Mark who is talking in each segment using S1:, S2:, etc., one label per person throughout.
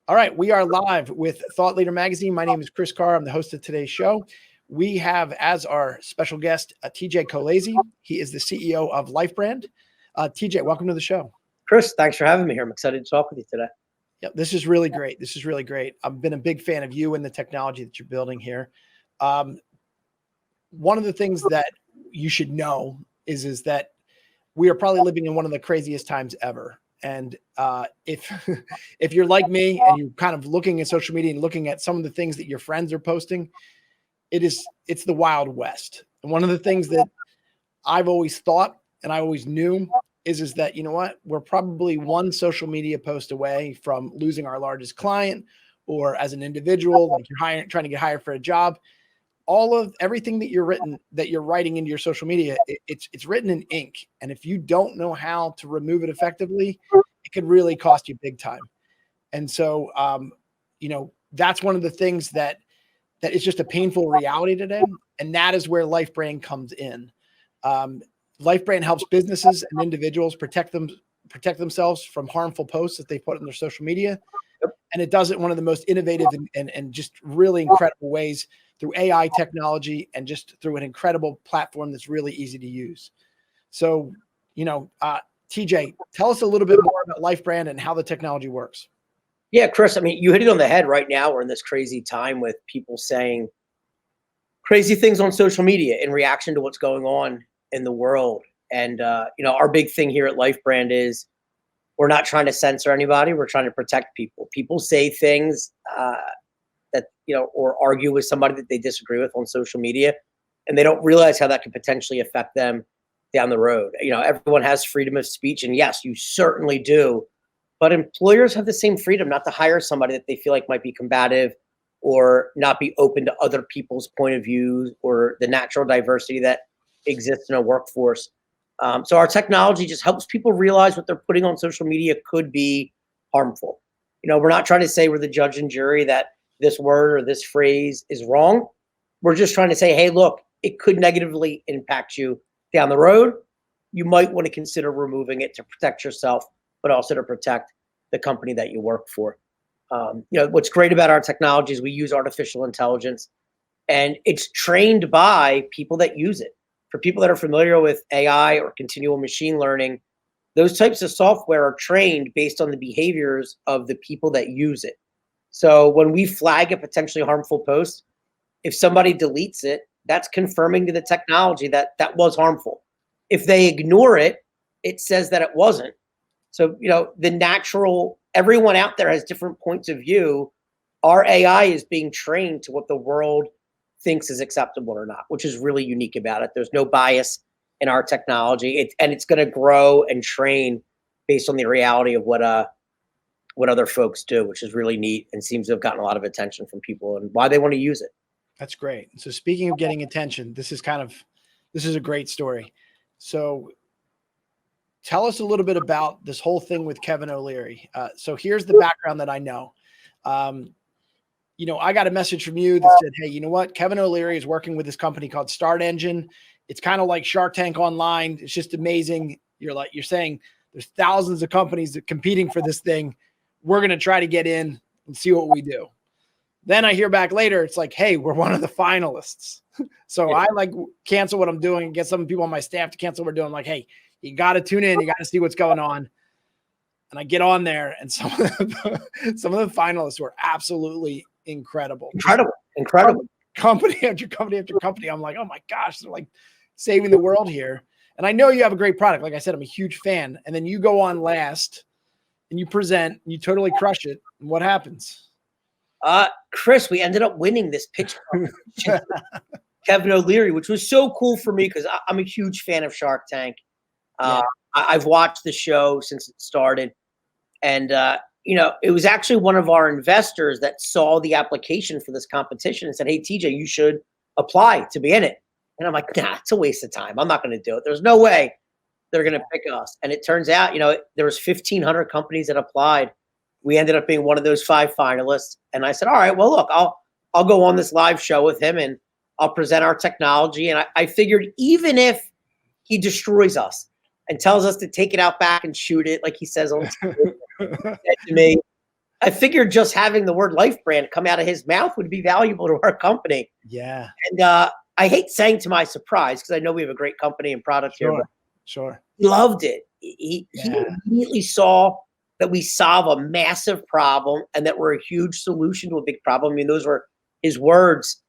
S1: All right, we are live with Thought Leader Magazine. My name is Chris Carr. I'm the host of today's show. We have as our special guest TJ Kolese. He is the CEO of LifeBrand. TJ, welcome to the show.
S2: Chris, thanks for having me here. I'm excited to talk with you today.
S1: Yeah, this is really great. This is really great. I've been a big fan of you and the technology that you're building here. One of the things that you should know is that we are probably living in one of the craziest times ever. And if you're like me and you're kind of looking at social media and looking at some of the things that your friends are posting, it's the Wild West. And one of the things that I've always thought and I always knew is that, you know what, we're probably one social media post away from losing our largest client, or as an individual, like you're trying to get hired for a job. Everything that you're writing into your social media, it's written in ink. And if you don't know how to remove it effectively, it could really cost you big time. And so, that's one of the things that is just a painful reality today. And that is where LifeBrand comes in. LifeBrand helps businesses and individuals protect themselves from harmful posts that they put on their social media. And it does it one of the most innovative and just really incredible ways, through AI technology and just through an incredible platform that's really easy to use. So, TJ, tell us a little bit more about LifeBrand and how the technology works.
S2: Yeah, Chris, I mean, you hit it on the head. Right now, we're in this crazy time with people saying crazy things on social media in reaction to what's going on in the world. And, our big thing here at LifeBrand is we're not trying to censor anybody. We're trying to protect people. People say things or argue with somebody that they disagree with on social media, and they don't realize how that could potentially affect them down the road. Everyone has freedom of speech, and yes, you certainly do. But employers have the same freedom not to hire somebody that they feel like might be combative or not be open to other people's point of views or the natural diversity that exists in a workforce. So our technology just helps people realize what they're putting on social media could be harmful. We're not trying to say we're the judge and jury that this word or this phrase is wrong. We're just trying to say, hey, look, it could negatively impact you down the road. You might want to consider removing it to protect yourself, but also to protect the company that you work for. What's great about our technology is we use artificial intelligence, and it's trained by people that use it. For people that are familiar with AI or continual machine learning, those types of software are trained based on the behaviors of the people that use it. So when we flag a potentially harmful post, if somebody deletes it, that's confirming to the technology that that was harmful. If they ignore it, it says that it wasn't. So, everyone out there has different points of view. Our AI is being trained to what the world thinks is acceptable or not, which is really unique about it. There's no bias in our technology, and it's going to grow and train based on the reality of what other folks do, which is really neat and seems to have gotten a lot of attention from people and why they want to use it.
S1: That's great. So speaking of getting attention, this is a great story. So tell us a little bit about this whole thing with Kevin O'Leary. So here's the background that I know. I got a message from you that said, hey, you know what? Kevin O'Leary is working with this company called Start Engine. It's kind of like Shark Tank Online. It's just amazing. You're saying there's thousands of companies that competing for this thing. We're going to try to get in and see what we do. Then I hear back later. It's like, hey, we're one of the finalists. So I cancel what I'm doing and get some people on my staff to cancel what we're doing. I'm like, hey, you got to tune in. You got to see what's going on. And I get on there, and some of the finalists were absolutely incredible.
S2: Incredible.
S1: Company after company after company. I'm like, oh my gosh, they're like saving the world here. And I know you have a great product. Like I said, I'm a huge fan. And then you go on last and you present, and you totally crush it. And what happens?
S2: Chris, we ended up winning this pitch competition. Kevin O'Leary, which was so cool for me because I'm a huge fan of Shark Tank. I've watched the show since it started. And, it was actually one of our investors that saw the application for this competition and said, hey, TJ, you should apply to be in it. And I'm like, nah, it's a waste of time. I'm not going to do it. There's no way they're going to pick us. And it turns out, there was 1,500 companies that applied. We ended up being one of those 5 finalists. And I said, all right, well, look, I'll go on this live show with him and I'll present our technology. And I figured even if he destroys us and tells us to take it out back and shoot it, like he says on TV, to me, I figured just having the word Life Brand come out of his mouth would be valuable to our company.
S1: Yeah.
S2: And I hate saying to my surprise, because I know we have a great company and product here, but
S1: Sure.
S2: he loved it. He immediately saw that we solve a massive problem and that we're a huge solution to a big problem. I mean, those were his words.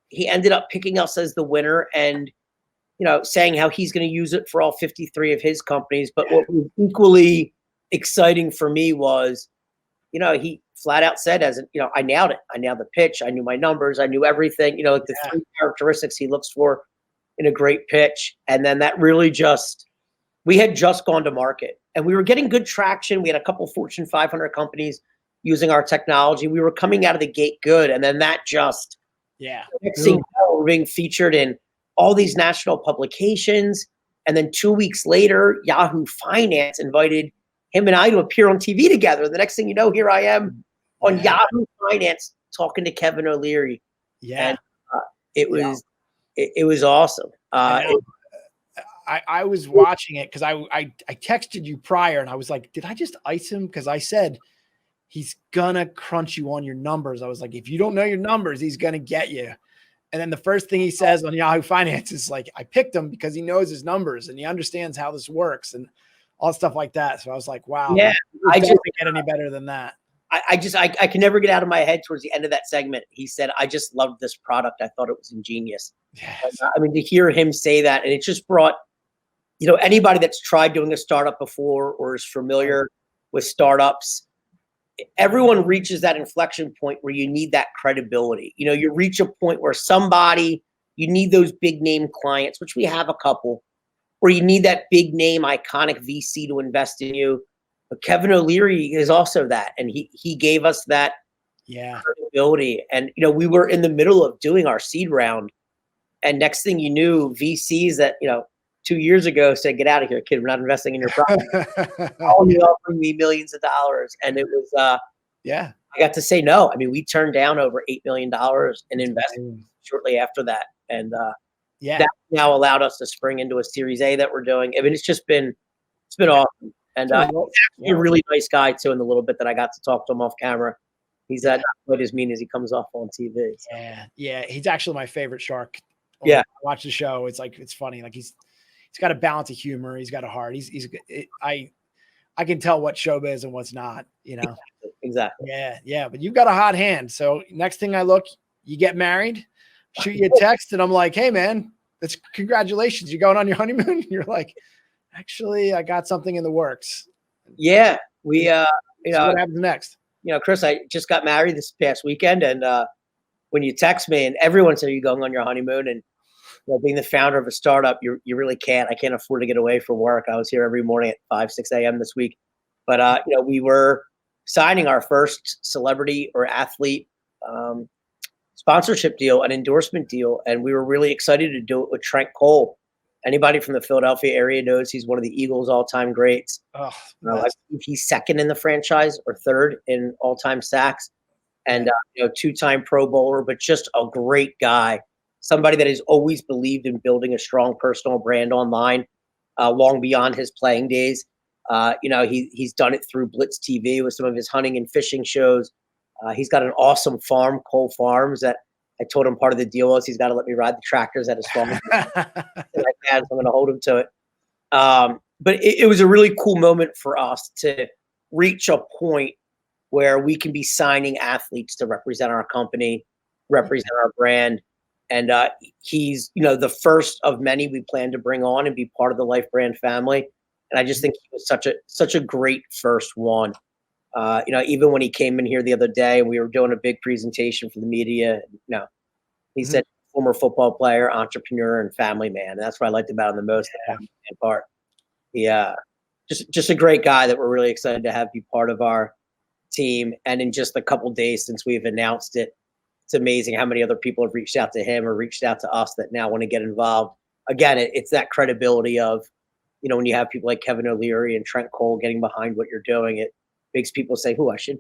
S2: He ended up picking us as the winner and, saying how he's going to use it for all 53 of his companies. But what was equally exciting for me was, he flat out said, I nailed it. I nailed the pitch. I knew my numbers. I knew everything, like the 3 characteristics he looks for in a great pitch. And then that really we had just gone to market and we were getting good traction. We had a couple Fortune 500 companies using our technology. We were coming out of the gate good. And then that next thing you know, we're being featured in all these national publications. And then 2 weeks later, Yahoo Finance invited him and I to appear on TV together. The next thing you know, here I am on Yahoo Finance talking to Kevin O'Leary.
S1: Yeah.
S2: And it was awesome.
S1: I was watching it because I texted you prior and I was like, did I just ice him? Because I said he's gonna crunch you on your numbers. I was like, if you don't know your numbers, he's gonna get you. And then the first thing he says on Yahoo Finance is like, I picked him because he knows his numbers and he understands how this works and all stuff like that. So I was like, wow, I just get any better than that.
S2: I can never get out of my head towards the end of that segment. He said, I just loved this product. I thought it was ingenious.
S1: Yes.
S2: I mean, to hear him say that, and it just brought, anybody that's tried doing a startup before or is familiar with startups, everyone reaches that inflection point where you need that credibility. You reach a point where you need those big name clients, which we have a couple, or you need that big name iconic VC to invest in you. But Kevin O'Leary is also that. And he gave us that credibility. And, we were in the middle of doing our seed round. And next thing you knew, VCs that, 2 years ago said, get out of here, kid. We're not investing in your product. All you offering me millions of dollars. And it was, I got to say no. I mean, we turned down over $8 million in investment shortly after that. And that now allowed us to spring into a Series A that we're doing. I mean, it's been awesome. And he's actually a really nice guy too. In the little bit that I got to talk to him off camera, he's not quite as mean as he comes off on TV. So.
S1: Yeah. He's actually my favorite shark.
S2: Yeah,
S1: I watch the show. It's like, it's funny. Like he's got a balance of humor. He's got a heart. I can tell what showbiz and what's not.
S2: Exactly.
S1: Yeah. But you've got a hot hand. So next thing I look, you get married, shoot you a text, and I'm like, hey man, that's congratulations. You're going on your honeymoon. You're like, actually, I got something in the works.
S2: Yeah, we
S1: so what happens next?
S2: Chris, I just got married this past weekend, and when you text me, and everyone said, "Are you going on your honeymoon?" And being the founder of a startup, you really can't. I can't afford to get away from work. I was here every morning at 5, 6 a.m. this week, but we were signing our first celebrity or athlete sponsorship deal, an endorsement deal, and we were really excited to do it with Trent Cole. Anybody from the Philadelphia area knows he's one of the Eagles' all-time greats. I believe he's second in the franchise or third in all-time sacks, and 2-time Pro Bowler, but just a great guy. Somebody that has always believed in building a strong personal brand online, long beyond his playing days. He's done it through Blitz TV with some of his hunting and fishing shows. He's got an awesome farm, Cole Farms, that I told him part of the deal was he's got to let me ride the tractors at his farm. So I'm going to hold him to it. But it was a really cool moment for us to reach a point where we can be signing athletes to represent our company, represent our brand. And he's, the first of many we plan to bring on and be part of the Life Brand family. And I just think he was such a great first one. Even when he came in here the other day and we were doing a big presentation for the media, he said former football player, entrepreneur, and family man. And that's what I liked about him the most. The family man part. Just a great guy that we're really excited to have be part of our team. And in just a couple days since we've announced it, it's amazing how many other people have reached out to him or reached out to us that now want to get involved. Again, it's that credibility of, when you have people like Kevin O'Leary and Trent Cole getting behind what you're doing, it makes people say, I should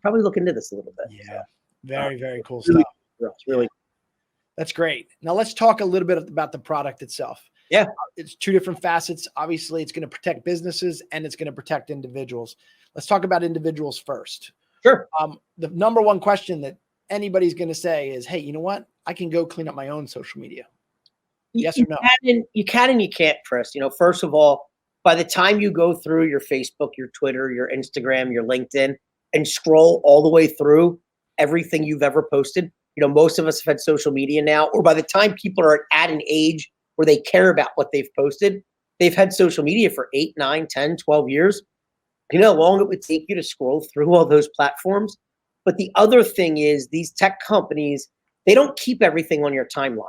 S2: probably look into this a little bit.
S1: Yeah. So, very, very cool stuff.
S2: Really.
S1: That's great. Now let's talk a little bit about the product itself.
S2: Yeah.
S1: It's two different facets. Obviously, it's going to protect businesses and it's going to protect individuals. Let's talk about individuals first.
S2: Sure.
S1: The number one question that anybody's going to say is, hey, you know what? I can go clean up my own social media. Yes or no?
S2: You can and you can't, Chris. First of all, by the time you go through your Facebook, your Twitter, your Instagram, your LinkedIn, and scroll all the way through everything you've ever posted, most of us have had social media now, or by the time people are at an age where they care about what they've posted, they've had social media for 8, 9, 10, 12 years. You know how long it would take you to scroll through all those platforms? But the other thing is these tech companies, they don't keep everything on your timeline.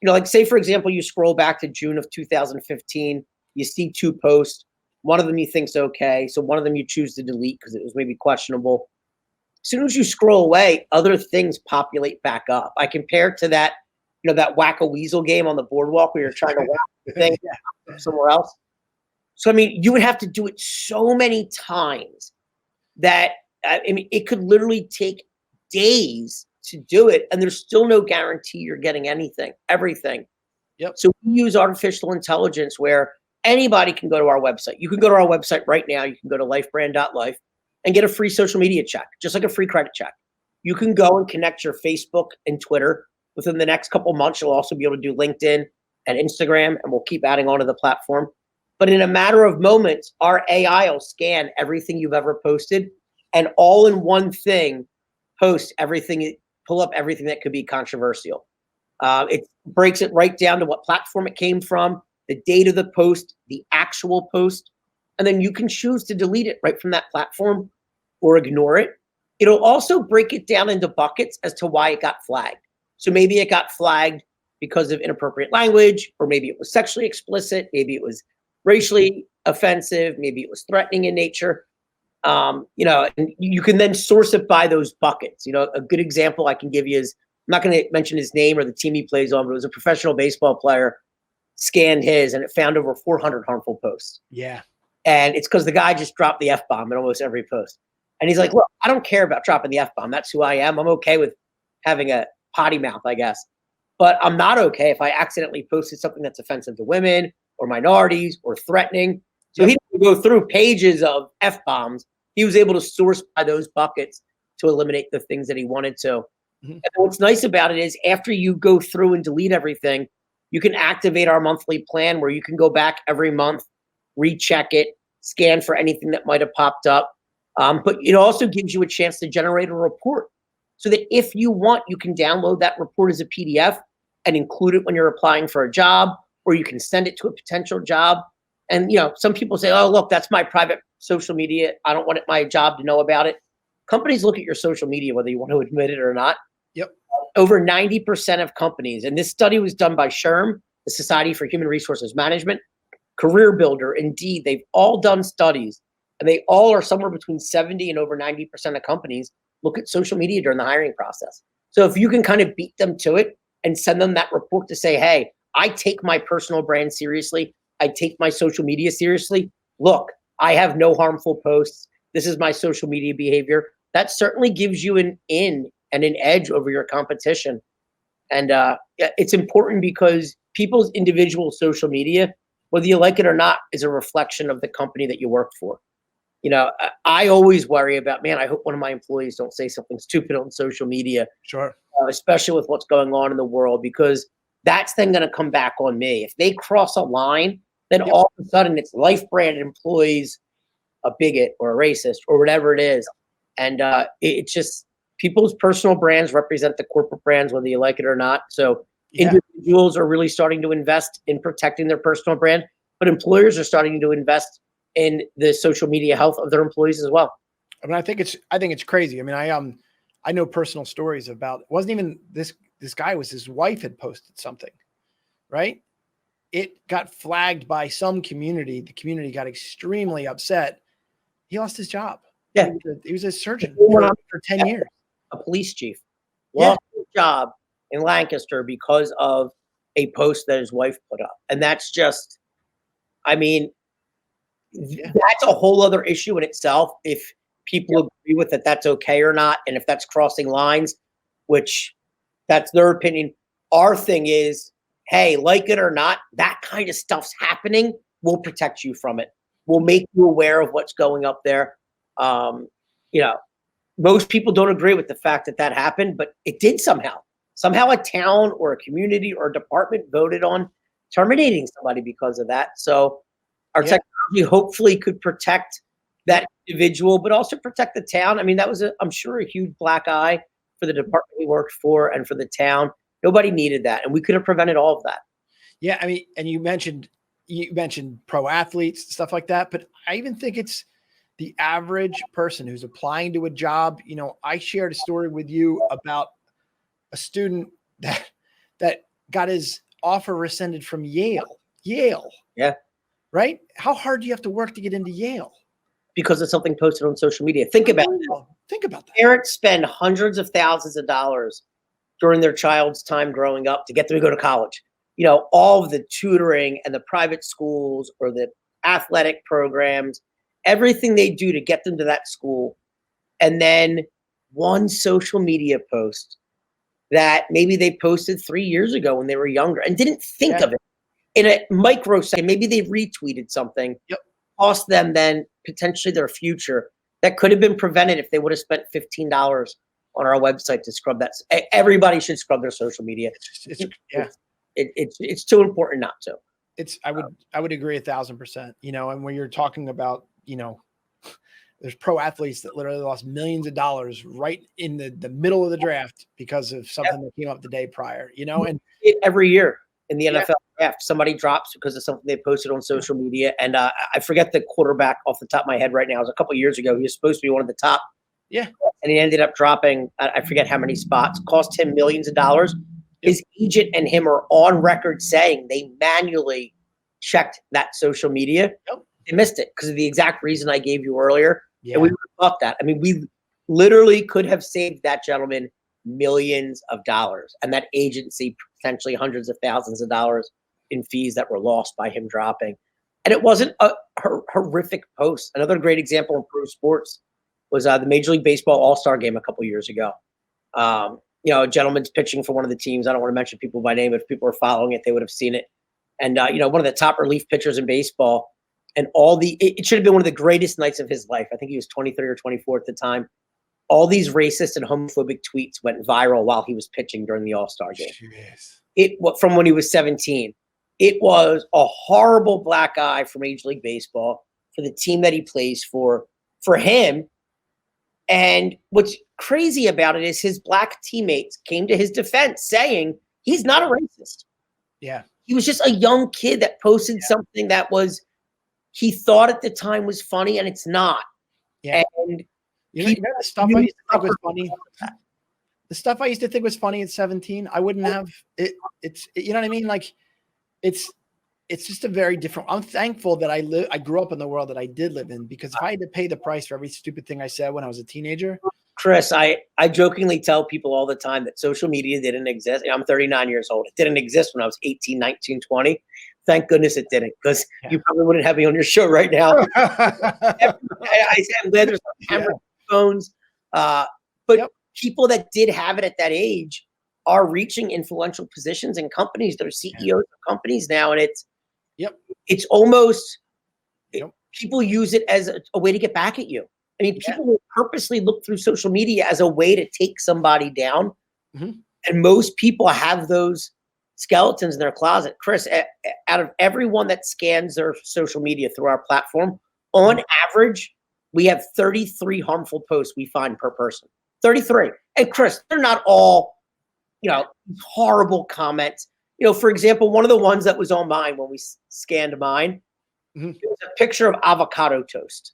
S2: Like say, for example, you scroll back to June of 2015, you see 2 posts. One of them you think's okay. So one of them you choose to delete because it was maybe questionable. As soon as you scroll away, other things populate back up. I compare it to that, that whack-a-weasel game on the boardwalk where you're trying to whack the thing somewhere else. So, you would have to do it so many times that, it could literally take days to do it. And there's still no guarantee you're getting everything.
S1: Yep.
S2: So we use artificial intelligence where anybody can go to our website. You can go to our website right now. You can go to lifebrand.life and get a free social media check, just like a free credit check. You can go and connect your Facebook and Twitter. Within the next couple of months, you'll also be able to do LinkedIn and Instagram, and we'll keep adding on to the platform. But in a matter of moments, our AI will scan everything you've ever posted and all in one thing, pull up everything that could be controversial. It breaks it right down to what platform it came from, the date of the post, the actual post, and then you can choose to delete it right from that platform or ignore it. It'll also break it down into buckets as to why it got flagged. So maybe it got flagged because of inappropriate language, or maybe it was sexually explicit, maybe it was racially offensive, maybe it was threatening in nature. And you can then source it by those buckets. A good example I can give you is, I'm not going to mention his name or the team he plays on, but it was a professional baseball player scanned his and it found over 400 harmful posts.
S1: Yeah.
S2: And it's because the guy just dropped the F-bomb in almost every post. And he's like, look, I don't care about dropping the F-bomb. That's who I am. I'm okay with having a potty mouth, I guess. But I'm not okay if I accidentally posted something that's offensive to women or minorities or threatening. So he didn't go through pages of F-bombs. He was able to source by those buckets to eliminate the things that he wanted to. Mm-hmm. And what's nice about it is after you go through and delete everything, you can activate our monthly plan where you can go back every month, recheck it, scan for anything that might have popped up. But it also gives you a chance to generate a report so that if you want, you can download that report as a PDF and include it when you're applying for a job, or you can send it to a potential job. And, some people say, oh, look, that's my private social media. I don't want my job to know about it. Companies look at your social media, whether you want to admit it or not.
S1: Yep.
S2: Over 90% of companies, and this study was done by SHRM, the Society for Human Resources Management, Career Builder, Indeed, they've all done studies, and they all are somewhere between 70 and over 90% of companies look at social media during the hiring process. So if you can kind of beat them to it and send them that report to say, hey, I take my personal brand seriously, I take my social media seriously. Look, I have no harmful posts. This is my social media behavior. That certainly gives you an in and an edge over your competition. And it's important because people's individual social media, whether you like it or not, is a reflection of the company that you work for. I always worry about, man, I hope one of my employees don't say something stupid on social media.
S1: Sure.
S2: Especially with what's going on in the world, because that's then going to come back on me. If they cross a line, then all of a sudden it's LifeBrand employees a bigot or a racist or whatever it is. And it's just people's personal brands represent the corporate brands, whether you like it or not. So individuals are really starting to invest in protecting their personal brand, but employers are starting to invest in the social media health of their employees as well.
S1: I think it's crazy. I know personal stories about, it wasn't even this guy, was his wife had posted something, right? It got flagged by some community. The community got extremely upset. He lost his job.
S2: Yeah.
S1: He was a surgeon for 10 years.
S2: A police chief lost his job in Lancaster because of a post that his wife put up. And that's just, that's a whole other issue in itself. If people agree with it, that's okay or not. And if that's crossing lines, which that's their opinion. Our thing is, hey, like it or not, that kind of stuff's happening. We'll protect you from it. We'll make you aware of what's going up there. Um, you know, most people don't agree with the fact that that happened, but it did somehow. Somehow a town or a community or a department voted on terminating somebody because of that. So our
S1: Yeah.
S2: technology hopefully could protect that individual, but also protect the town. I mean, that was, I'm sure, a huge black eye for the department he worked for and for the town. Nobody needed that, and we could have prevented all of that.
S1: Yeah, I mean, and you mentioned pro athletes, stuff like that, but I even think it's the average person who's applying to a job. You know, I shared a story with you about a student that got his offer rescinded from Yale. Yale.
S2: Yeah.
S1: Right? How hard do you have to work to get into Yale?
S2: Because of something posted on social media. Think about it.
S1: Think about that.
S2: Parents spend hundreds of thousands of dollars during their child's time growing up to get them to go to college. You know, all of the tutoring and the private schools or the athletic programs, everything they do to get them to that school. And then one social media post that maybe they posted 3 years ago when they were younger and didn't think of it in a microsecond. Maybe they retweeted something, cost them then potentially their future that could have been prevented if they would have spent $15 on our website to scrub that. Everybody should scrub their social media. It's too important not to.
S1: I would agree 1,000%. You know, and when you're talking about, you know, there's pro athletes that literally lost millions of dollars right in the middle of the draft because of something that came up the day prior, you know, and
S2: every year in the NFL draft, somebody drops because of something they posted on social media. And I forget the quarterback off the top of my head right now. It was a couple of years ago. He was supposed to be one of the top.
S1: Yeah.
S2: And he ended up dropping, I forget how many spots, cost him millions of dollars. His agent and him are on record saying they manually checked that social media. They missed it because of the exact reason I gave you earlier. And we would have thought that. I mean, we literally could have saved that gentleman millions of dollars and that agency potentially hundreds of thousands of dollars in fees that were lost by him dropping. And it wasn't a horrific post. Another great example in pro sports was the Major League Baseball All-Star game a couple years ago. You know, a gentleman's pitching for one of the teams. I don't want to mention people by name, but if people are following it, they would have seen it. And, you know, one of the top relief pitchers in baseball. And it should have been one of the greatest nights of his life. I think he was 23 or 24 at the time. All these racist and homophobic tweets went viral while he was pitching during the All-Star game. From when he was 17. It was a horrible black eye for Major League Baseball, for the team that he plays for him. And what's crazy about it is his black teammates came to his defense saying he's not a racist.
S1: Yeah.
S2: He was just a young kid that posted something that he thought at the time was funny, and it's not.
S1: Yeah.
S2: And
S1: you know the stuff I used to think was funny. The stuff I used to think was funny at 17, I wouldn't have it. You know what I mean? Like it's just a very different. I'm thankful that I grew up in the world that I did live in, because if I had to pay the price for every stupid thing I said when I was a teenager.
S2: Chris, I jokingly tell people all the time that social media didn't exist. I'm 39 years old. It didn't exist when I was 18, 19, 20. Thank goodness it didn't, because you probably wouldn't have me on your show right now. I'm glad there's no camera phones. But people that did have it at that age are reaching influential positions in companies. They're CEOs of companies now. And it's almost people use it as a way to get back at you. I mean, people will purposely look through social media as a way to take somebody down. Mm-hmm. And most people have those skeletons in their closet. Chris, out of everyone that scans their social media through our platform, on average, we have 33 harmful posts we find per person. 33. And Chris, they're not all, horrible comments. For example, one of the ones that was on mine when we scanned mine, it was a picture of avocado toast.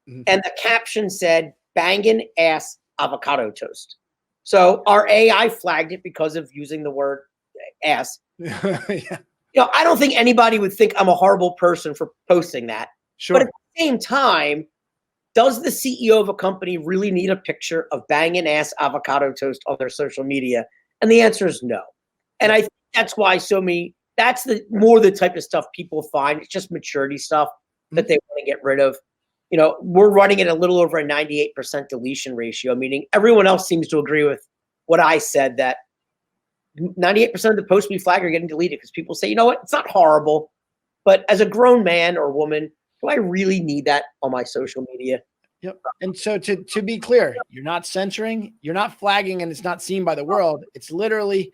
S2: Mm-hmm. And the caption said, "Bangin' ass avocado toast." So our AI flagged it because of using the word ass. I don't think anybody would think I'm a horrible person for posting that.
S1: Sure.
S2: But at the same time, does the CEO of a company really need a picture of banging ass avocado toast on their social media? And the answer is no. And I think that's why that's the type of stuff people find. It's just maturity stuff that they want to get rid of. We're running at a little over a 98% deletion ratio, meaning everyone else seems to agree with what I said, that 98% of the posts we flag are getting deleted because people say, you know what, it's not horrible, but as a grown man or woman, do I really need that on my social media?
S1: Yep. And so to be clear, you're not censoring, you're not flagging, and it's not seen by the world. It's literally,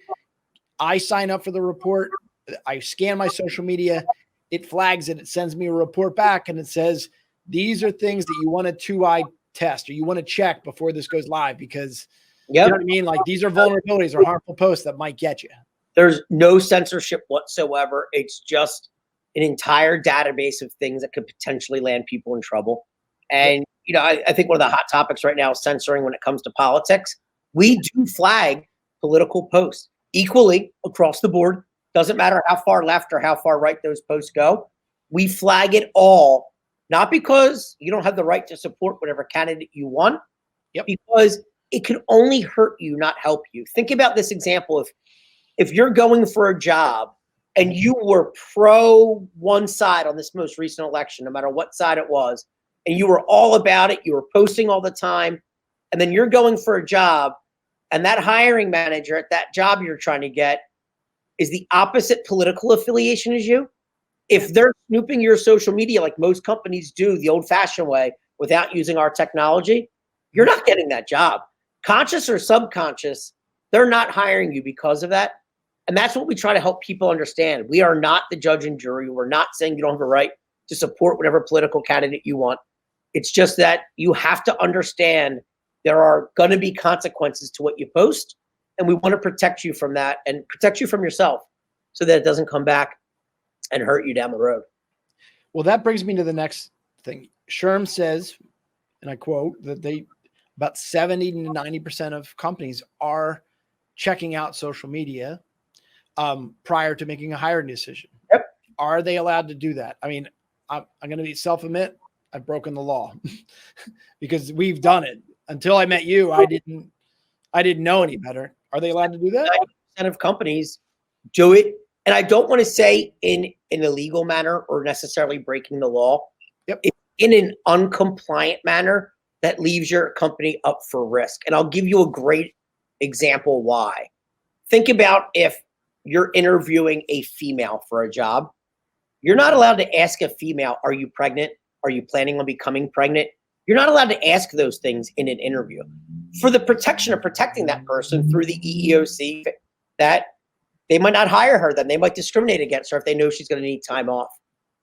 S1: I sign up for the report, I scan my social media, it flags it, it sends me a report back, and it says, these are things that you want to 2-eye test or you want to check before this goes live, because you know what I mean? Like, these are vulnerabilities or harmful posts that might get you.
S2: There's no censorship whatsoever. It's just an entire database of things that could potentially land people in trouble. And, you know, I think one of the hot topics right now is censoring when it comes to politics. We do flag political posts equally across the board. Doesn't matter how far left or how far right those posts go. We flag it all, not because you don't have the right to support whatever candidate you want, because it can only hurt you, not help you. Think about this example. If you're going for a job and you were pro one side on this most recent election, no matter what side it was, and you were all about it, you were posting all the time, and then you're going for a job, and that hiring manager at that job you're trying to get is the opposite political affiliation as you, if they're snooping your social media like most companies do the old-fashioned way without using our technology, you're not getting that job. Conscious or subconscious, they're not hiring you because of that. And that's what we try to help people understand. We are not the judge and jury. We're not saying you don't have a right to support whatever political candidate you want. It's just that you have to understand there are going to be consequences to what you post. And we want to protect you from that and protect you from yourself so that it doesn't come back and hurt you down the road.
S1: Well, that brings me to the next thing. SHRM says, and I quote, that about 70 to 90% of companies are checking out social media prior to making a hiring decision.
S2: Yep.
S1: Are they allowed to do that? I mean, I'm going to self-admit I've broken the law because we've done it. Until I met you, I didn't know any better. Are they allowed to do that?
S2: 90% of companies do it. And I don't want to say in a legal manner or necessarily breaking the law.
S1: Yep.
S2: It's in an uncompliant manner that leaves your company up for risk. And I'll give you a great example why. Think about if you're interviewing a female for a job. You're not allowed to ask a female, are you pregnant? Are you planning on becoming pregnant? You're not allowed to ask those things in an interview. For the protection of protecting that person through the EEOC, that they might not hire her, then they might discriminate against her if they know she's going to need time off.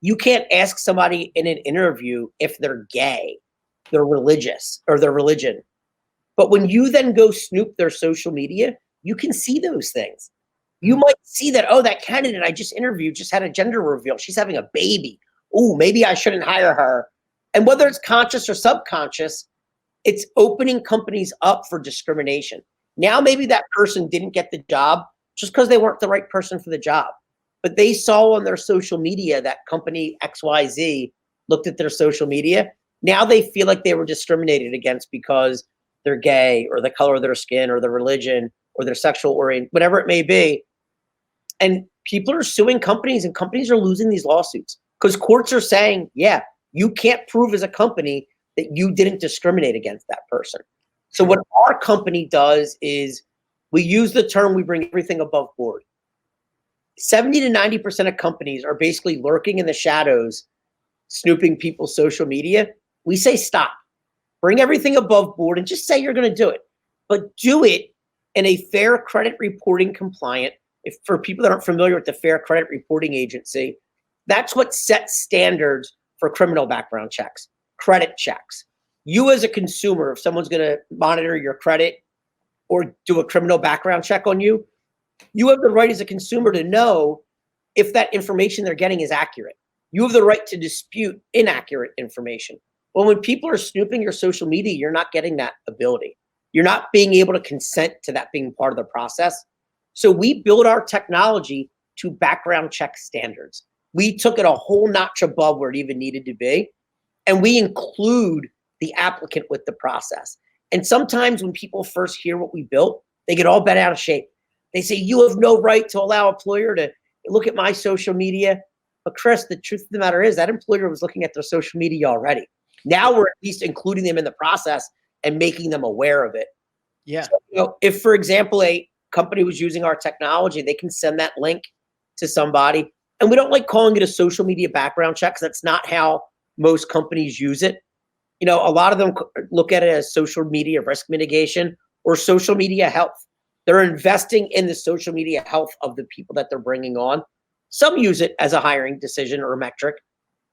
S2: You can't ask somebody in an interview if they're gay, they're religious, or their religion. But when you then go snoop their social media, you can see those things. You might see that, oh, that candidate I just interviewed just had a gender reveal. She's having a baby. Oh, maybe I shouldn't hire her. And whether it's conscious or subconscious, it's opening companies up for discrimination. Now, maybe that person didn't get the job just because they weren't the right person for the job. But they saw on their social media that company XYZ looked at their social media. Now they feel like they were discriminated against because they're gay or the color of their skin or their religion or their sexual orientation, whatever it may be. And people are suing companies and companies are losing these lawsuits because courts are saying, yeah, you can't prove as a company that you didn't discriminate against that person. So what our company does is we use the term, we bring everything above board. 70 to 90% of companies are basically lurking in the shadows, snooping people's social media. We say, stop, bring everything above board and just say you're going to do it, but do it in a fair credit reporting compliant. If for people that aren't familiar with the Fair Credit Reporting Agency, that's what sets standards for criminal background checks, credit checks. You as a consumer, if someone's going to monitor your credit or do a criminal background check on you, you have the right as a consumer to know if that information they're getting is accurate. You have the right to dispute inaccurate information. Well, when people are snooping your social media, you're not getting that ability. You're not being able to consent to that being part of the process. So we build our technology to background check standards. We took it a whole notch above where it even needed to be. And we include the applicant with the process. And sometimes when people first hear what we built, they get all bent out of shape. They say, you have no right to allow an employer to look at my social media. But Chris, the truth of the matter is that employer was looking at their social media already. Now we're at least including them in the process and making them aware of it.
S1: Yeah.
S2: So, if, for example, a company was using our technology, they can send that link to somebody. And we don't like calling it a social media background check because that's not how most companies use it. A lot of them look at it as social media risk mitigation or social media health. They're investing in the social media health of the people that they're bringing on. Some use it as a hiring decision or a metric,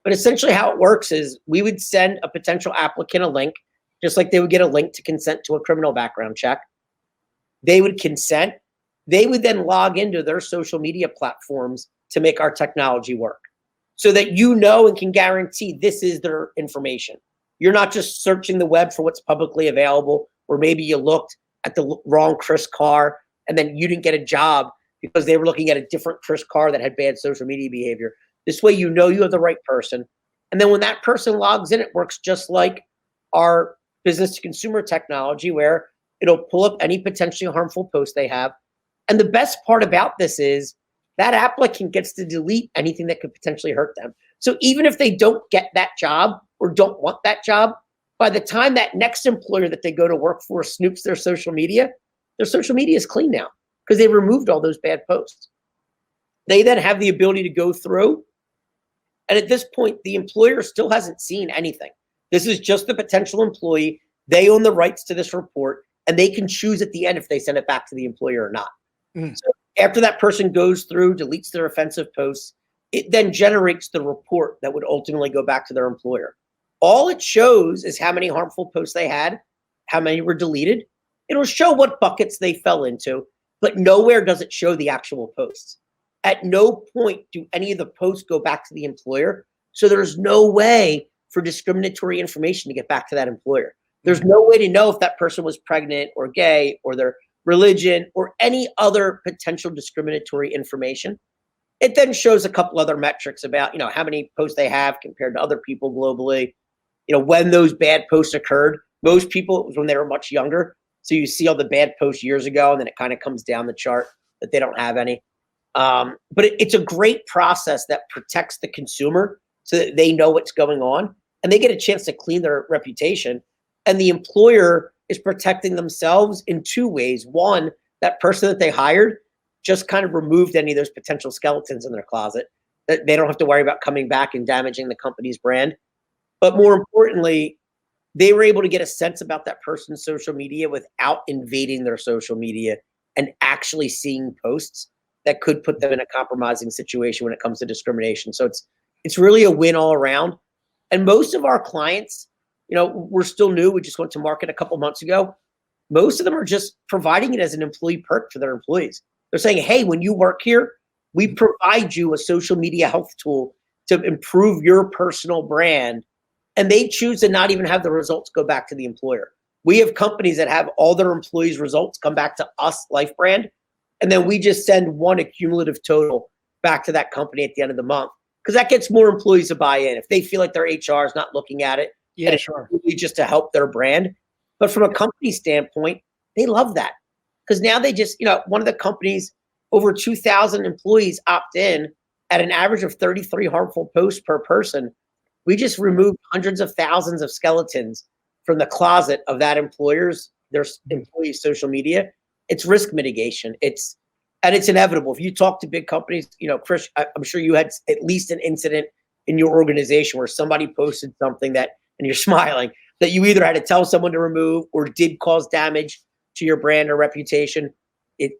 S2: but essentially how it works is we would send a potential applicant a link, just like they would get a link to consent to a criminal background check. They would consent. They would then log into their social media platforms to make our technology work so that and can guarantee this is their information. You're not just searching the web for what's publicly available, or maybe you looked at the wrong Chris Carr and then you didn't get a job because they were looking at a different Chris Carr that had bad social media behavior. This way, you have the right person. And then when that person logs in, it works just like our business to consumer technology, where it'll pull up any potentially harmful post they have. And the best part about this is that applicant gets to delete anything that could potentially hurt them. So even if they don't get that job or don't want that job, by the time that next employer that they go to work for snoops their social media is clean now because they removed all those bad posts. They then have the ability to go through. And at this point, the employer still hasn't seen anything. This is just the potential employee. They own the rights to this report, and they can choose at the end if they send it back to the employer or not. So after that person goes through, deletes their offensive posts, it then generates the report that would ultimately go back to their employer. All it shows is how many harmful posts they had, how many were deleted. It'll show what buckets they fell into, but nowhere does it show the actual posts. At no point do any of the posts go back to the employer. So there's no way for discriminatory information to get back to that employer. There's no way to know if that person was pregnant or gay or their religion or any other potential discriminatory information. It then shows a couple other metrics about, how many posts they have compared to other people globally, when those bad posts occurred. Most people, it was when they were much younger. So you see all the bad posts years ago, and then it kind of comes down the chart that they don't have any. But it's a great process that protects the consumer so that they know what's going on and they get a chance to clean their reputation. And the employer is protecting themselves in two ways. One, that person that they hired just kind of removed any of those potential skeletons in their closet that they don't have to worry about coming back and damaging the company's brand. But more importantly, they were able to get a sense about that person's social media without invading their social media and actually seeing posts that could put them in a compromising situation when it comes to discrimination. So it's really a win all around. And most of our clients, we're still new. We just went to market a couple months ago. Most of them are just providing it as an employee perk for their employees. They're saying, hey, when you work here, we provide you a social media health tool to improve your personal brand. And they choose to not even have the results go back to the employer. We have companies that have all their employees' results come back to us, LifeBrand, and then we just send one accumulative total back to that company at the end of the month, because that gets more employees to buy in. If they feel like their HR is not looking at it,
S1: Yeah,
S2: and
S1: sure.
S2: it's really just to help their brand. But from a company standpoint, they love that because now they just, one of the companies, over 2,000 employees opt in at an average of 33 harmful posts per person. We just removed hundreds of thousands of skeletons from the closet of that their employees' social media. It's risk mitigation. It's inevitable. If you talk to big companies, Chris, I'm sure you had at least an incident in your organization where somebody posted something that, and you're smiling, that you either had to tell someone to remove or did cause damage to your brand or reputation.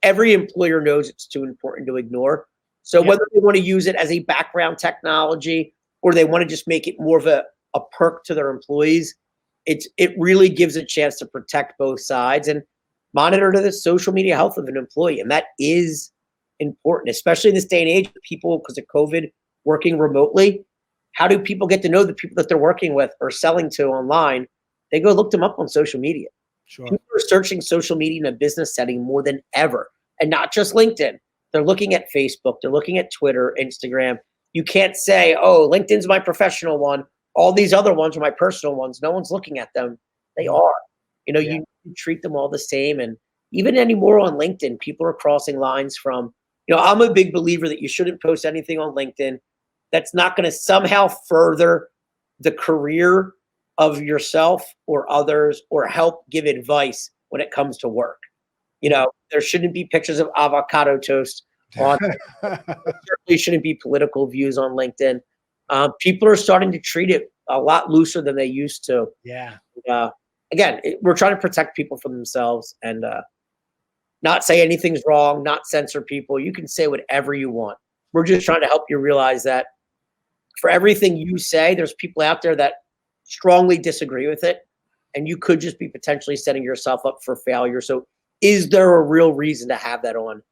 S2: Every employer knows it's too important to ignore. So whether they want to use it as a background technology or they want to just make it more of a perk to their employees, it really gives a chance to protect both sides and monitor the social media health of an employee. And that is important, especially in this day and age with people, because of COVID, working remotely. How do people get to know the people that they're working with or selling to online? They go look them up on social media.
S1: Sure.
S2: People are searching social media in a business setting more than ever, and not just LinkedIn. They're looking at Facebook. They're looking at Twitter, Instagram. You can't say, oh, LinkedIn's my professional one. All these other ones are my personal ones. No one's looking at them. They are. You treat them all the same. And even anymore on LinkedIn, people are crossing lines from, I'm a big believer that you shouldn't post anything on LinkedIn that's not going to somehow further the career of yourself or others or help give advice when it comes to work. There shouldn't be pictures of avocado toast on. There certainly shouldn't be political views on LinkedIn. People are starting to treat it a lot looser than they used to.
S1: Yeah.
S2: Again, we're trying to protect people from themselves and not say anything's wrong, not censor people. You can say whatever you want. We're just trying to help you realize that for everything you say, there's people out there that strongly disagree with it, and you could just be potentially setting yourself up for failure. So is there a real reason to have that on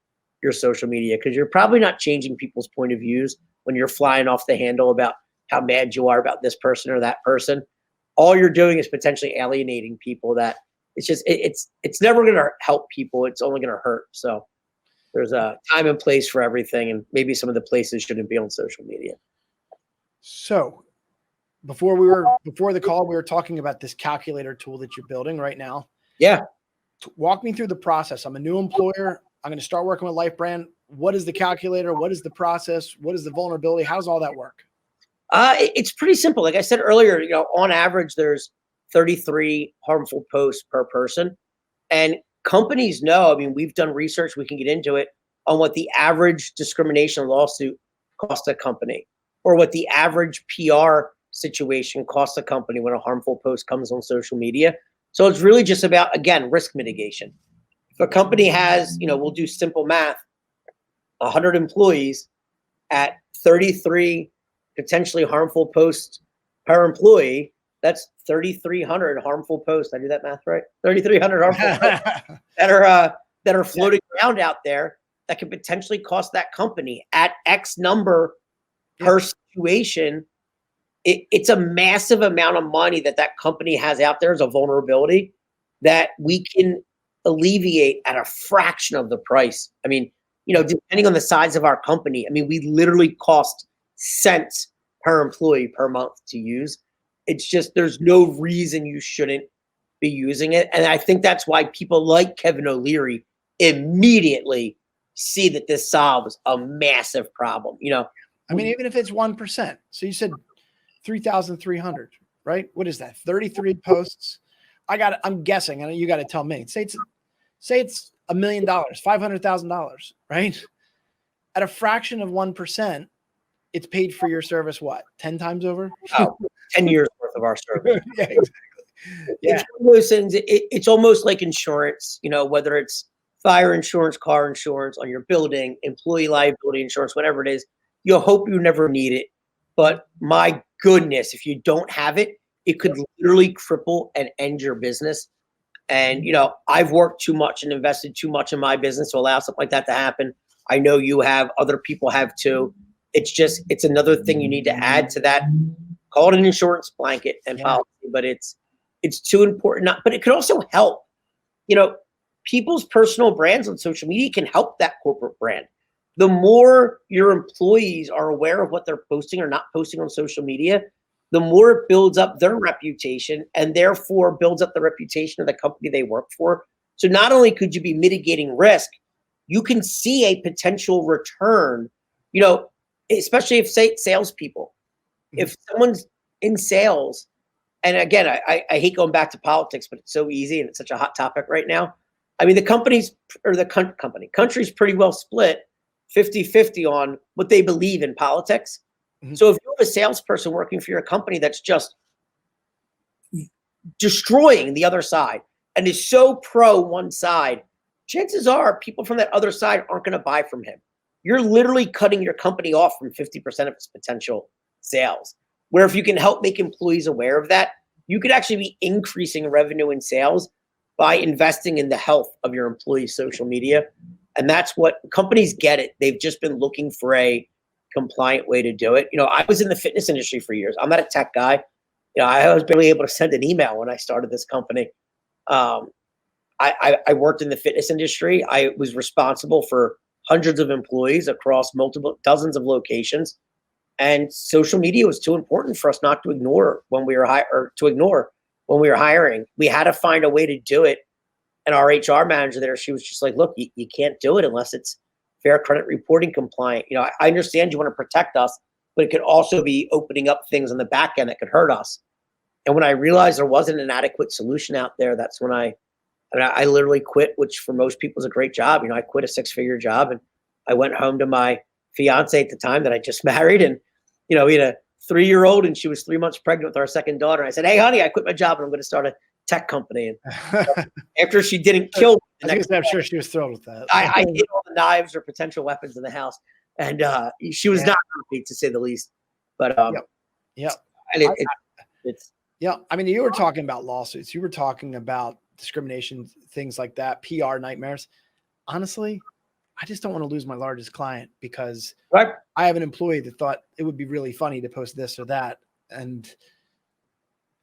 S2: your social media? Because you're probably not changing people's point of views when you're flying off the handle about how mad you are about this person or that person. All you're doing is potentially alienating people. That it's never going to help people. It's only going to hurt. So there's a time and place for everything, and maybe some of the places shouldn't be on social media.
S1: So before the call, we were talking about this calculator tool that you're building right now.
S2: Yeah.
S1: Walk me through the process. I'm a new employer. I'm going to start working with LifeBrand. What is the calculator? What is the process? What is the vulnerability? How does all that work?
S2: It's pretty simple. Like I said earlier, on average, there's 33 harmful posts per person. And companies know, I mean, we've done research, we can get into it, on what the average discrimination lawsuit costs a company, or what the average PR situation costs a company when a harmful post comes on social media. So it's really just about, again, risk mitigation. If a company has, we'll do simple math, 100 employees at 33 potentially harmful posts per employee, that's 3,300 harmful posts. Did I do that math right? 3,300 harmful posts that are floating around out there that could potentially cost that company at X number per situation. It's a massive amount of money that company has out there as a vulnerability that we can alleviate at a fraction of the price. I mean, depending on the size of our company, I mean, we literally cost cents per employee per month to use. It's just, there's no reason you shouldn't be using it. And I think that's why people like Kevin O'Leary immediately see that this solves a massive problem.
S1: I mean, even if it's 1%. So you said 3,300, right? What is that? 33 posts. I'm guessing, and you got to tell me. Say it's $1 million, $500,000, right? At a fraction of 1%, it's paid for your service. What? 10 times over?
S2: 10 years worth of our service.
S1: Yeah, exactly. Yeah.
S2: It's one of those things. It's almost like insurance. Whether it's fire insurance, car insurance on your building, employee liability insurance, whatever it is. You'll hope you never need it, but my goodness, if you don't have it, it could literally cripple and end your business. And, I've worked too much and invested too much in my business to allow something like that to happen. I know you have, other people have too. It's another thing you need to add to that. Call it an insurance blanket and policy, but it's too important. But it could also help, people's personal brands on social media can help that corporate brand. The more your employees are aware of what they're posting or not posting on social media, the more it builds up their reputation and therefore builds up the reputation of the company they work for. So not only could you be mitigating risk, you can see a potential return, especially if, say, salespeople. If someone's in sales, and again, I hate going back to politics, but it's so easy and it's such a hot topic right now. I mean, the country's pretty well split 50-50 on what they believe in politics. Mm-hmm. So if you have a salesperson working for your company that's just destroying the other side and is so pro one side, chances are people from that other side aren't going to buy from him. You're literally cutting your company off from 50% of its potential sales. Where if you can help make employees aware of that, you could actually be increasing revenue and sales by investing in the health of your employees' social media. And that's what companies get it. They've just been looking for a compliant way to do it. I was in the fitness industry for years. I'm not a tech guy. I was barely able to send an email when I started this company. I worked in the fitness industry. I was responsible for hundreds of employees across dozens of locations. And social media was too important for us not to ignore when we were hiring. We had to find a way to do it. And our HR manager there, she was just like, look, you can't do it unless it's fair credit reporting compliant. I understand you want to protect us, but it could also be opening up things on the back end that could hurt us. And when I realized there wasn't an adequate solution out there, that's when I I mean, I literally quit, which for most people is a great job. I quit a 6-figure job and I went home to my fiance at the time that I just married. And, we had a 3-year-old and she was 3 months pregnant with our second daughter. And I said, "Hey, honey, I quit my job and I'm going to start a tech company." And after she didn't kill me,
S1: I'm sure she was thrilled with that.
S2: I hid all the knives or potential weapons in the house. And she was not happy, to say the least. But
S1: yeah.
S2: And it's
S1: yeah. I mean, you were talking about lawsuits. You were talking about discrimination, things like that, PR nightmares. Honestly, I just don't want to lose my largest client because
S2: right.
S1: I have an employee that thought it would be really funny to post this or that. And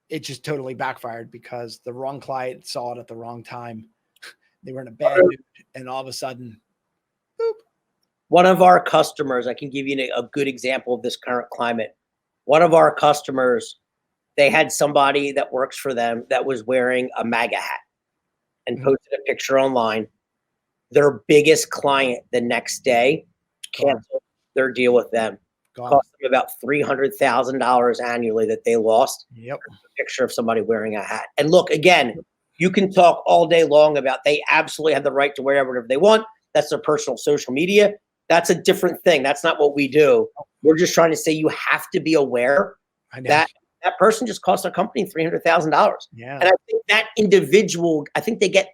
S1: it just totally backfired because the wrong client saw it at the wrong time. They were in a bad mood. And all of a sudden, boop.
S2: One of our customers, I can give you a good example of this current climate. One of our customers, they had somebody that works for them that was wearing a MAGA hat and posted a picture online. Their biggest client the next day canceled their deal with them. Cost them about $300,000 annually that they lost.
S1: Yep.
S2: A picture of somebody wearing a hat. And look, again, you can talk all day long about they absolutely have the right to wear whatever they want. That's their personal social media. That's a different thing. That's not what we do. We're just trying to say you have to be aware that that person just cost our company $300,000.
S1: Yeah.
S2: And I think that individual, I think they get,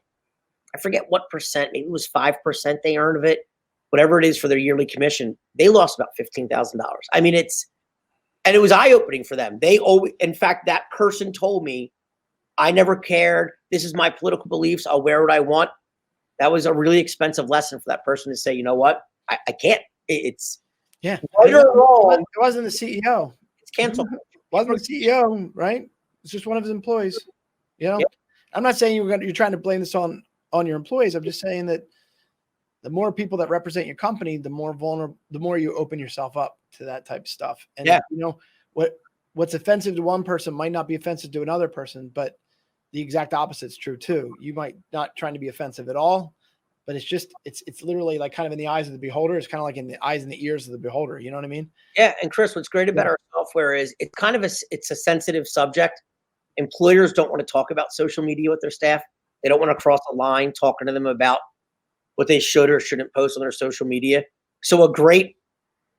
S2: I forget what percent, maybe it was 5% they earned of it, whatever it is for their yearly commission. They lost about $15,000. I mean, and it was eye-opening for them. In fact, that person told me, "I never cared. This is my political beliefs. I'll wear what I want." That was a really expensive lesson for that person to say, you know what? I can't. It's
S1: right
S2: or wrong.
S1: It wasn't the CEO.
S2: It's canceled.
S1: It wasn't the CEO, right? It's just one of his employees. Yep. I'm not saying you're trying to blame this on your employees. I'm just saying that the more people that represent your company, the more vulnerable, the more you open yourself up to that type of stuff. And what's offensive to one person might not be offensive to another person, but the exact opposite is true too. You might not trying to be offensive at all, but it's literally like kind of in the eyes of the beholder. It's kind of like in the eyes and the ears of the beholder. You know what I mean?
S2: Yeah. And Chris, what's great about our software is it's kind of it's a sensitive subject. Employers don't want to talk about social media with their staff. They don't want to cross a line talking to them about what they should or shouldn't post on their social media. So a great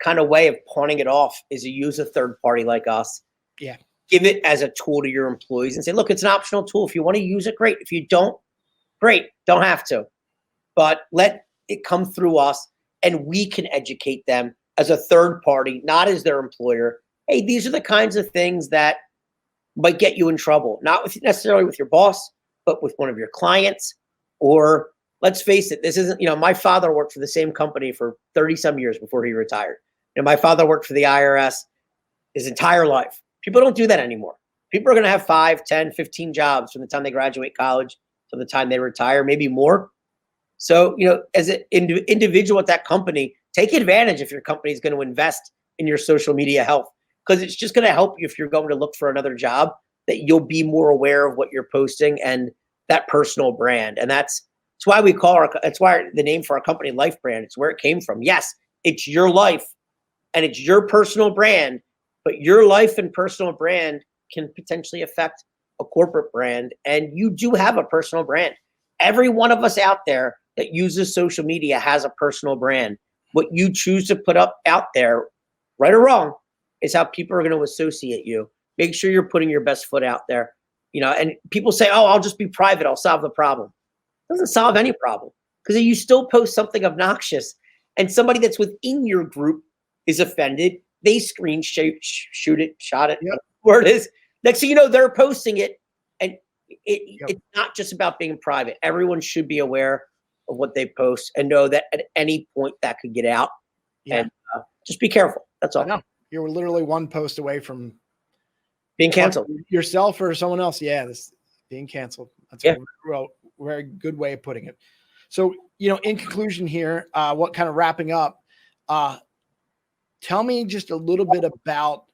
S2: kind of way of pawning it off is to use a third party like us.
S1: Yeah.
S2: Give it as a tool to your employees and say, look, it's an optional tool. If you want to use it, great. If you don't, great. Don't have to. But let it come through us and we can educate them as a third party, not as their employer. Hey, these are the kinds of things that might get you in trouble, not necessarily with your boss, but with one of your clients. Or let's face it, this isn't, my father worked for the same company for 30 some years before he retired. My father worked for the IRS his entire life. People don't do that anymore. People are going to have 5, 10, 15 jobs from the time they graduate college to the time they retire, maybe more. So, as an individual at that company, take advantage if your company is going to invest in your social media health, because it's just going to help you if you're going to look for another job, that you'll be more aware of what you're posting and that personal brand. And that's why that's why the name for our company, Life Brand, it's where it came from. Yes, it's your life and it's your personal brand, but your life and personal brand can potentially affect a corporate brand. And you do have a personal brand. Every one of us out there that uses social media has a personal brand. What you choose to put up out there, right or wrong, is how people are going to associate you. Make sure you're putting your best foot out there. And people say, "Oh, I'll just be private. I'll solve the problem." It doesn't solve any problem, because you still post something obnoxious and somebody that's within your group is offended. They shot it, where it is. Next thing you know, they're posting it. And it's not just about being private. Everyone should be aware of what they post and know that at any point that could get out. Yeah. And just be careful. That's all.
S1: No, you're literally one post away from
S2: being canceled.
S1: Yourself or someone else. Yeah, this being canceled. That's a very good way of putting it. So, in conclusion here, what kind of wrapping up, tell me just a little bit about,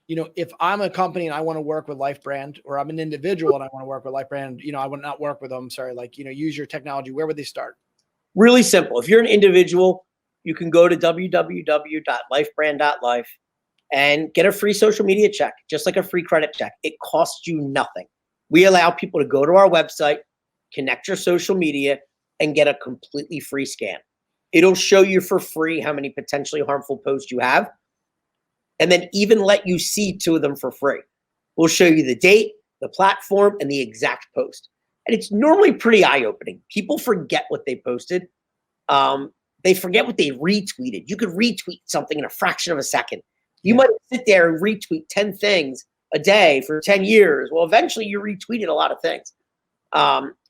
S1: if I'm a company and I want to work with Life Brand, or I'm an individual and I want to work with Life Brand, I would not work with them. Sorry. Use your technology. Where would they start?
S2: Really simple. If you're an individual, you can go to www.lifebrand.life and get a free social media check, just like a free credit check. It costs you nothing. We allow people to go to our website, connect your social media, and get a completely free scan. It'll show you for free how many potentially harmful posts you have, and then even let you see 2 of them for free. We'll show you the date, the platform, and the exact post. And it's normally pretty eye-opening. People forget what they posted. They forget what they retweeted. You could retweet something in a fraction of a second. You might sit there and retweet 10 things a day for 10 years. Well, eventually you retweeted a lot of things.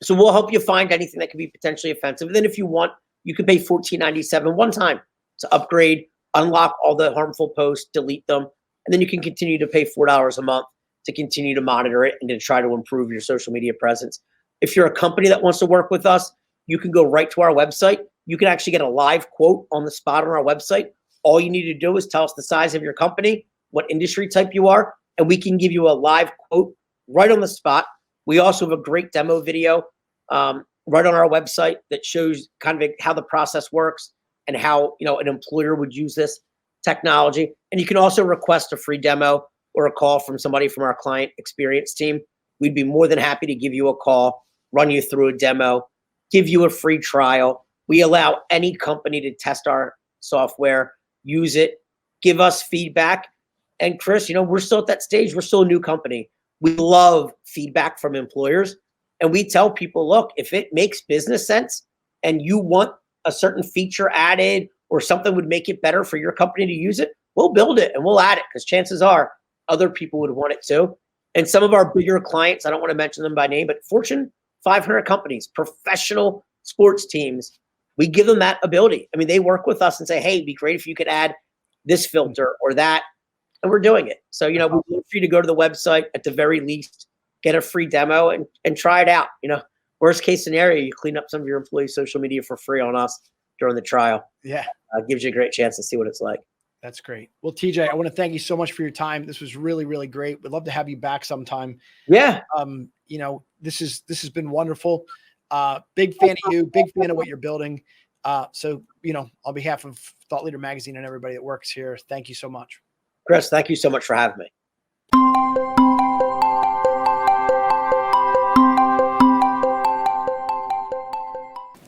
S2: So we'll help you find anything that could be potentially offensive. And then if you want, you can pay $14.97 one time to upgrade, unlock all the harmful posts, delete them, and then you can continue to pay $4 a month to continue to monitor it and to try to improve your social media presence. If you're a company that wants to work with us, you can go right to our website. You can actually get a live quote on the spot on our website. All you need to do is tell us the size of your company, what industry type you are, and we can give you a live quote right on the spot. We also have a great demo video right on our website that shows kind of how the process works and how an employer would use this technology. And you can also request a free demo or a call from somebody from our client experience team. We'd be more than happy to give you a call, run you through a demo, give you a free trial. We allow any company to test our software, use it, give us feedback. And Chris, we're still at that stage. We're still a new company. We love feedback from employers. And we tell people, look, if it makes business sense and you want a certain feature added or something would make it better for your company to use it, we'll build it and we'll add it, because chances are other people would want it too. And some of our bigger clients, I don't want to mention them by name, but Fortune 500 companies, professional sports teams, we give them that ability. I mean, they work with us and say, hey, it'd be great if you could add this filter or that. And we're doing it. So, we'd love for you to go to the website at the very least, get a free demo and try it out. Worst case scenario, you clean up some of your employees' social media for free on us during the trial.
S1: Yeah.
S2: Gives you a great chance to see what it's like.
S1: That's great. Well, TJ, I want to thank you so much for your time. This was really, really great. We'd love to have you back sometime.
S2: Yeah.
S1: This has been wonderful. Big fan of you, big fan of what you're building. So, on behalf of Thought Leader Magazine and everybody that works here, thank you so much.
S2: Chris, thank you so much for having me.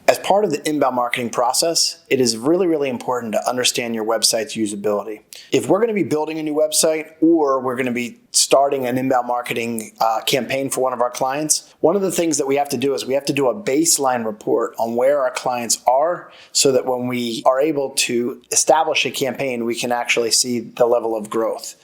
S3: As part of the inbound marketing process, it is really, really important to understand your website's usability. If we're going to be building a new website or we're going to be starting an inbound marketing campaign for one of our clients, one of the things that we have to do is we have to do a baseline report on where our clients are, so that when we are able to establish a campaign, we can actually see the level of growth.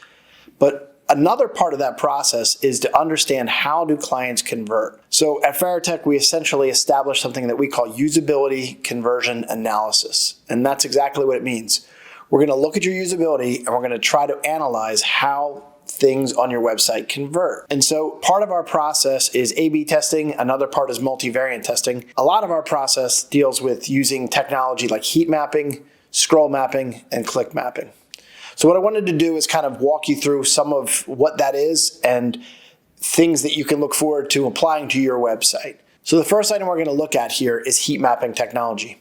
S3: But another part of that process is to understand, how do clients convert? So at Fairtech, we essentially establish something that we call usability conversion analysis. And that's exactly what it means. We're going to look at your usability and we're going to try to analyze how things on your website convert. And so part of our process is A/B testing. Another part is multivariate testing. A lot of our process deals with using technology like heat mapping, scroll mapping, and click mapping. So what I wanted to do is kind of walk you through some of what that is and things that you can look forward to applying to your website. So the first item we're going to look at here is heat mapping technology.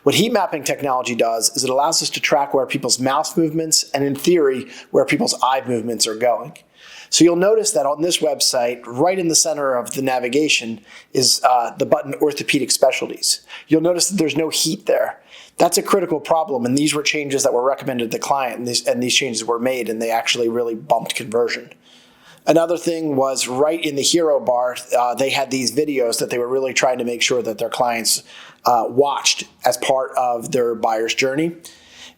S3: What heat mapping technology does is it allows us to track where people's mouse movements and, in theory, where people's eye movements are going. So you'll notice that on this website, right in the center of the navigation is the button Orthopedic Specialties. You'll notice that there's no heat there. That's a critical problem, and these were changes that were recommended to the client, and these changes were made, and they actually really bumped conversion. Another thing was right in the hero bar, they had these videos that they were really trying to make sure that their clients watched as part of their buyer's journey.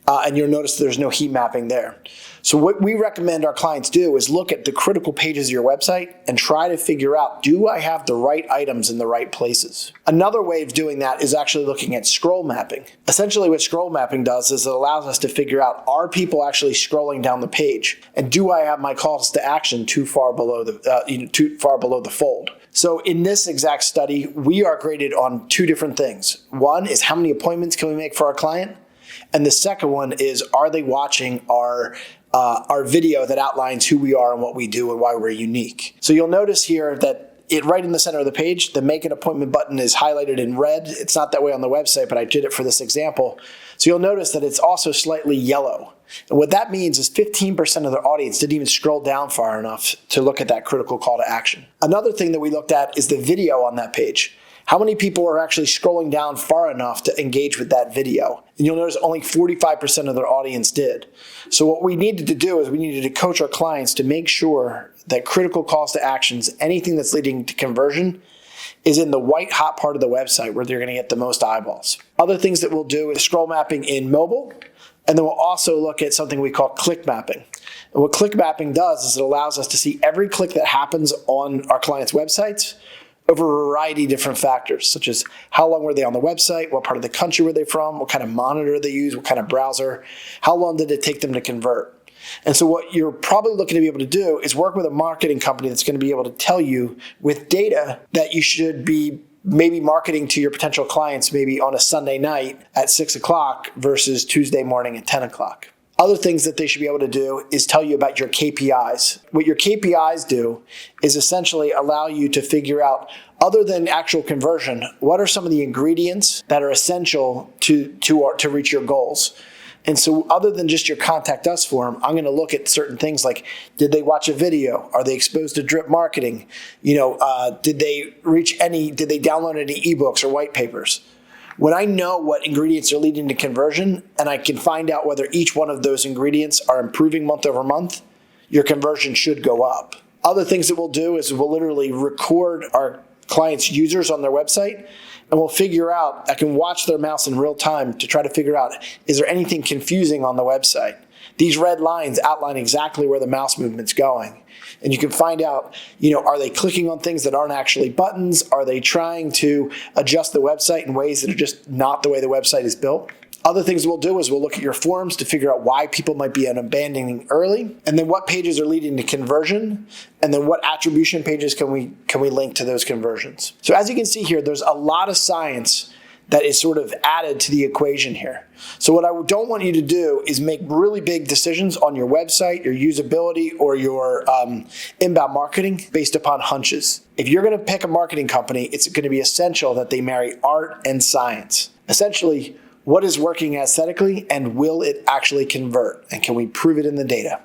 S3: And you'll notice there's no heat mapping there. So what we recommend our clients do is look at the critical pages of your website and try to figure out, do I have the right items in the right places? Another way of doing that is actually looking at scroll mapping. Essentially what scroll mapping does is it allows us to figure out, are people actually scrolling down the page? And do I have my calls to action too far below the fold? So in this exact study, we are graded on two different things. One is, how many appointments can we make for our client? And the second one is, are they watching our video that outlines who we are and what we do and why we're unique? So you'll notice here that right in the center of the page, the Make an Appointment button is highlighted in red. It's not that way on the website, but I did it for this example. So you'll notice that it's also slightly yellow. And what that means is 15% of the audience didn't even scroll down far enough to look at that critical call to action. Another thing that we looked at is the video on that page. How many people are actually scrolling down far enough to engage with that video? And you'll notice only 45% of their audience did. So what we needed to do is we needed to coach our clients to make sure that critical calls to actions, anything that's leading to conversion, is in the white hot part of the website where they're going to get the most eyeballs. Other things that we'll do is scroll mapping in mobile, and then we'll also look at something we call click mapping. And what click mapping does is it allows us to see every click that happens on our clients' websites over a variety of different factors, such as how long were they on the website, what part of the country were they from, what kind of monitor they use, what kind of browser, how long did it take them to convert. And so what you're probably looking to be able to do is work with a marketing company that's going to be able to tell you with data that you should be maybe marketing to your potential clients maybe on a Sunday night at 6 o'clock versus Tuesday morning at 10 o'clock. Other things that they should be able to do is tell you about your KPIs. What your KPIs do is essentially allow you to figure out, other than actual conversion, what are some of the ingredients that are essential to reach your goals. And so other than just your contact us form, I'm going to look at certain things like, did they watch a video? Are they exposed to drip marketing? Did they download any ebooks or white papers? When I know what ingredients are leading to conversion and I can find out whether each one of those ingredients are improving month over month, your conversion should go up. Other things that we'll do is we'll literally record our clients' users on their website, and we'll figure out, I can watch their mouse in real time to try to figure out, is there anything confusing on the website? These red lines outline exactly where the mouse movement's going. And you can find out, are they clicking on things that aren't actually buttons? Are they trying to adjust the website in ways that are just not the way the website is built? Other things we'll do is we'll look at your forums to figure out why people might be abandoning early, and then what pages are leading to conversion, and then what attribution pages can we link to those conversions. So as you can see here, there's a lot of science that is sort of added to the equation here. So what I don't want you to do is make really big decisions on your website, your usability, or your inbound marketing based upon hunches. If you're going to pick a marketing company, it's going to be essential that they marry art and science. Essentially, what is working aesthetically and will it actually convert? And can we prove it in the data?